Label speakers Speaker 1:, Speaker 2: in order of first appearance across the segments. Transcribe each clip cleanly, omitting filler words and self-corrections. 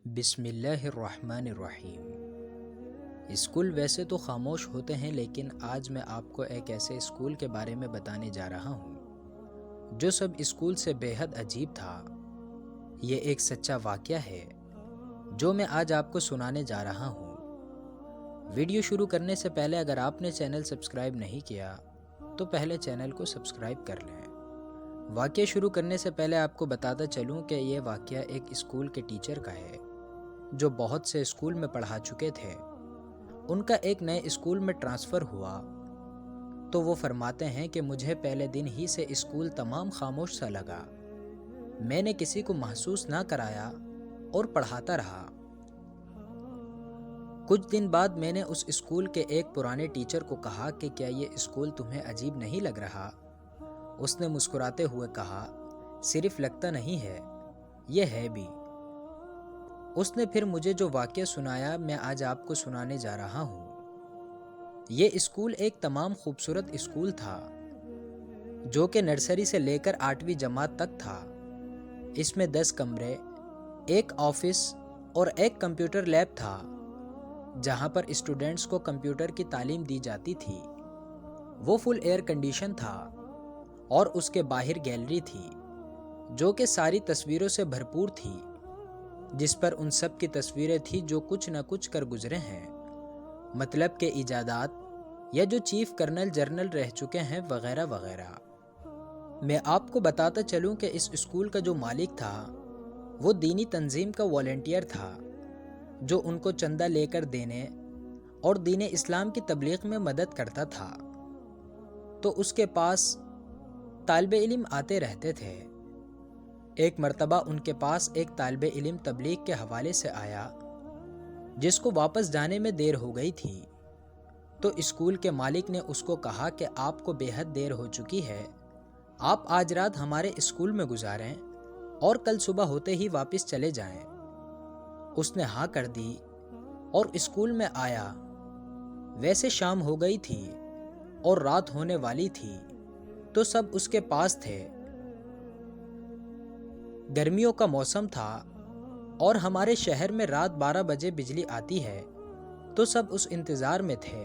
Speaker 1: بسم اللہ الرحمن الرحیم۔ اسکول ویسے تو خاموش ہوتے ہیں، لیکن آج میں آپ کو ایک ایسے اسکول کے بارے میں بتانے جا رہا ہوں جو سب اسکول سے بے حد عجیب تھا۔ یہ ایک سچا واقعہ ہے جو میں آج آپ کو سنانے جا رہا ہوں۔ ویڈیو شروع کرنے سے پہلے اگر آپ نے چینل سبسکرائب نہیں کیا تو پہلے چینل کو سبسکرائب کر لیں۔ واقعہ شروع کرنے سے پہلے آپ کو بتاتا چلوں کہ یہ واقعہ ایک اسکول کے ٹیچر کا ہے جو بہت سے اسکول میں پڑھا چکے تھے۔ ان کا ایک نئے اسکول میں ٹرانسفر ہوا تو وہ فرماتے ہیں کہ مجھے پہلے دن ہی سے اسکول تمام خاموش سا لگا۔ میں نے کسی کو محسوس نہ کرایا اور پڑھاتا رہا۔ کچھ دن بعد میں نے اس اسکول کے ایک پرانے ٹیچر کو کہا کہ کیا یہ اسکول تمہیں عجیب نہیں لگ رہا؟ اس نے مسکراتے ہوئے کہا، صرف لگتا نہیں ہے، یہ ہے بھی۔ اس نے پھر مجھے جو واقعہ سنایا میں آج آپ کو سنانے جا رہا ہوں۔ یہ اسکول ایک تمام خوبصورت اسکول تھا جو کہ نرسری سے لے کر 8ویں جماعت تک تھا۔ اس میں 10 کمرے، ایک آفس اور ایک کمپیوٹر لیب تھا جہاں پر اسٹوڈنٹس کو کمپیوٹر کی تعلیم دی جاتی تھی۔ وہ فل ایئر کنڈیشن تھا اور اس کے باہر گیلری تھی جو کہ ساری تصویروں سے بھرپور تھی، جس پر ان سب کی تصویریں تھیں جو کچھ نہ کچھ کر گزرے ہیں، مطلب کہ ایجادات یا جو چیف کرنل جنرل رہ چکے ہیں وغیرہ وغیرہ۔ میں آپ کو بتاتا چلوں کہ اس اسکول کا جو مالک تھا وہ دینی تنظیم کا والنٹیئر تھا جو ان کو چندہ لے کر دینے اور دین اسلام کی تبلیغ میں مدد کرتا تھا۔ تو اس کے پاس طالب علم آتے رہتے تھے۔ ایک مرتبہ ان کے پاس ایک طالب علم تبلیغ کے حوالے سے آیا جس کو واپس جانے میں دیر ہو گئی تھی۔ تو اسکول کے مالک نے اس کو کہا کہ آپ کو بے حد دیر ہو چکی ہے، آپ آج رات ہمارے اسکول میں گزاریں اور کل صبح ہوتے ہی واپس چلے جائیں۔ اس نے ہاں کر دی اور اسکول میں آیا۔ ویسے شام ہو گئی تھی اور رات ہونے والی تھی تو سب اس کے پاس تھے۔ گرمیوں کا موسم تھا اور ہمارے شہر میں رات 12 بجے بجلی آتی ہے، تو سب اس انتظار میں تھے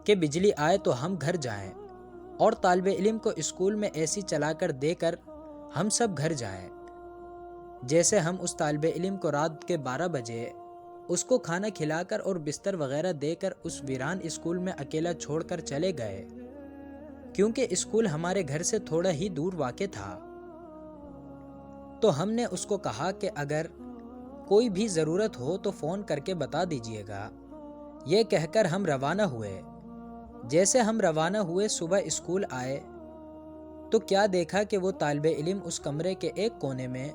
Speaker 1: کہ بجلی آئے تو ہم گھر جائیں اور طالب علم کو اسکول میں اے سی چلا کر دے کر ہم سب گھر جائیں۔ جیسے ہم اس طالب علم کو رات کے 12 بجے اس کو کھانا کھلا کر اور بستر وغیرہ دے کر اس ویران اسکول میں اکیلا چھوڑ کر چلے گئے، کیونکہ اسکول ہمارے گھر سے تھوڑا ہی دور واقع تھا۔ تو ہم نے اس کو کہا کہ اگر کوئی بھی ضرورت ہو تو فون کر کے بتا دیجئے گا۔ یہ کہہ کر ہم روانہ ہوئے۔ جیسے ہم روانہ ہوئے صبح اسکول آئے تو کیا دیکھا کہ وہ طالب علم اس کمرے کے ایک کونے میں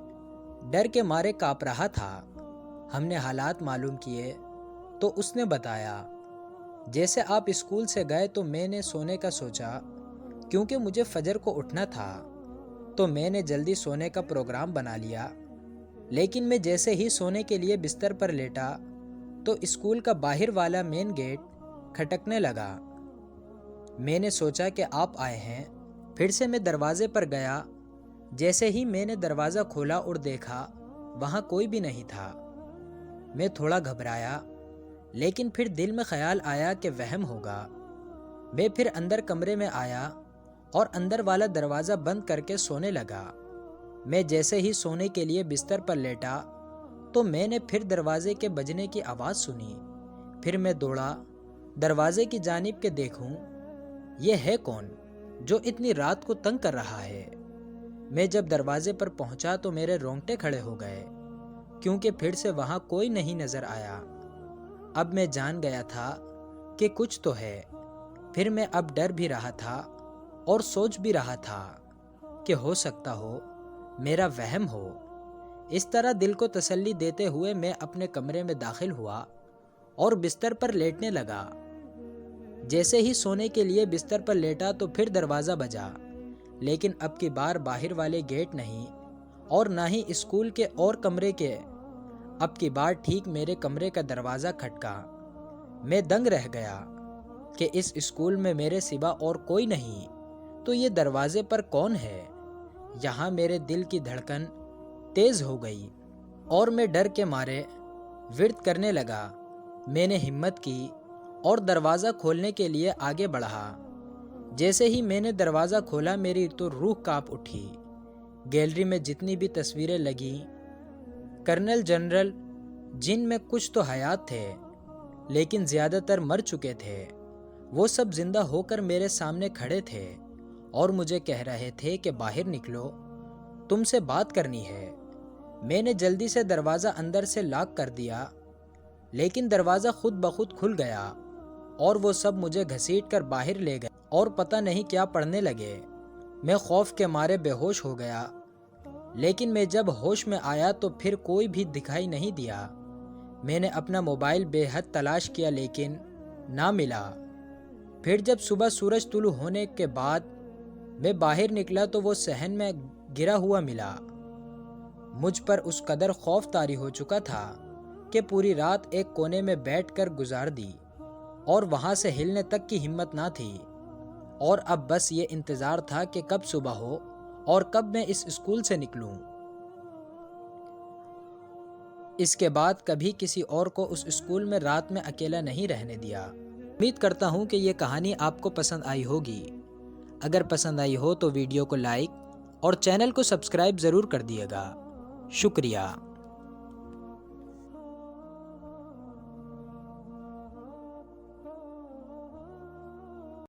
Speaker 1: ڈر کے مارے کانپ رہا تھا۔ ہم نے حالات معلوم کیے تو اس نے بتایا، جیسے آپ اسکول سے گئے تو میں نے سونے کا سوچا، کیونکہ مجھے فجر کو اٹھنا تھا تو میں نے جلدی سونے کا پروگرام بنا لیا، لیکن میں جیسے ہی سونے کے لیے بستر پر لیٹا تو اسکول کا باہر والا مین گیٹ کھٹکنے لگا۔ میں نے سوچا کہ آپ آئے ہیں، پھر سے میں دروازے پر گیا۔ جیسے ہی میں نے دروازہ کھولا اور دیکھا وہاں کوئی بھی نہیں تھا۔ میں تھوڑا گھبرایا، لیکن پھر دل میں خیال آیا کہ وہم ہوگا۔ میں پھر اندر کمرے میں آیا اور اندر والا دروازہ بند کر کے سونے لگا۔ میں جیسے ہی سونے کے لیے بستر پر لیٹا تو میں نے پھر دروازے کے بجنے کی آواز سنی۔ پھر میں دوڑا دروازے کی جانب کہ دیکھوں یہ ہے کون جو اتنی رات کو تنگ کر رہا ہے۔ میں جب دروازے پر پہنچا تو میرے رونگٹے کھڑے ہو گئے، کیونکہ پھر سے وہاں کوئی نہیں نظر آیا۔ اب میں جان گیا تھا کہ کچھ تو ہے۔ پھر میں اب ڈر بھی رہا تھا اور سوچ بھی رہا تھا کہ ہو سکتا ہو میرا وہم ہو۔ اس طرح دل کو تسلی دیتے ہوئے میں اپنے کمرے میں داخل ہوا اور بستر پر لیٹنے لگا۔ جیسے ہی سونے کے لیے بستر پر لیٹا تو پھر دروازہ بجا، لیکن اب کی بار باہر والے گیٹ نہیں اور نہ ہی اسکول کے اور کمرے کے۔ اب کی بار ٹھیک میرے کمرے کا دروازہ کھٹکا۔ میں دنگ رہ گیا کہ اس اسکول میں میرے سوا اور کوئی نہیں، تو یہ دروازے پر کون ہے؟ یہاں میرے دل کی دھڑکن تیز ہو گئی۔ اور میں ڈر کے مارے ورد کرنے لگا۔ میں نے ہمت کی اور دروازہ کھولنے کے لیے آگے بڑھا۔ جیسے ہی میں نے دروازہ کھولا میری تو روح کانپ اٹھی۔ گیلری میں جتنی بھی تصویریں لگیں، کرنل جنرل جن میں کچھ تو حیات تھے لیکن زیادہ تر مر چکے تھے، وہ سب زندہ ہو کر میرے سامنے کھڑے تھے اور مجھے کہہ رہے تھے کہ باہر نکلو، تم سے بات کرنی ہے۔ میں نے جلدی سے دروازہ اندر سے لاک کر دیا، لیکن دروازہ خود بخود کھل گیا اور وہ سب مجھے گھسیٹ کر باہر لے گئے اور پتہ نہیں کیا پڑھنے لگے۔ میں خوف کے مارے بے ہوش ہو گیا، لیکن میں جب ہوش میں آیا تو پھر کوئی بھی دکھائی نہیں دیا۔ میں نے اپنا موبائل بے حد تلاش کیا لیکن نہ ملا۔ پھر جب صبح سورج طلوع ہونے کے بعد میں باہر نکلا تو وہ صحن میں گرا ہوا ملا۔ مجھ پر اس قدر خوف طاری ہو چکا تھا کہ پوری رات ایک کونے میں بیٹھ کر گزار دی اور وہاں سے ہلنے تک کی ہمت نہ تھی، اور اب بس یہ انتظار تھا کہ کب صبح ہو اور کب میں اس اسکول سے نکلوں۔ اس کے بعد کبھی کسی اور کو اس اسکول میں رات میں اکیلا نہیں رہنے دیا۔ امید کرتا ہوں کہ یہ کہانی آپ کو پسند آئی ہوگی۔ اگر پسند آئی ہو تو ویڈیو کو لائک اور چینل کو سبسکرائب ضرور کر دیے گا۔ شکریہ۔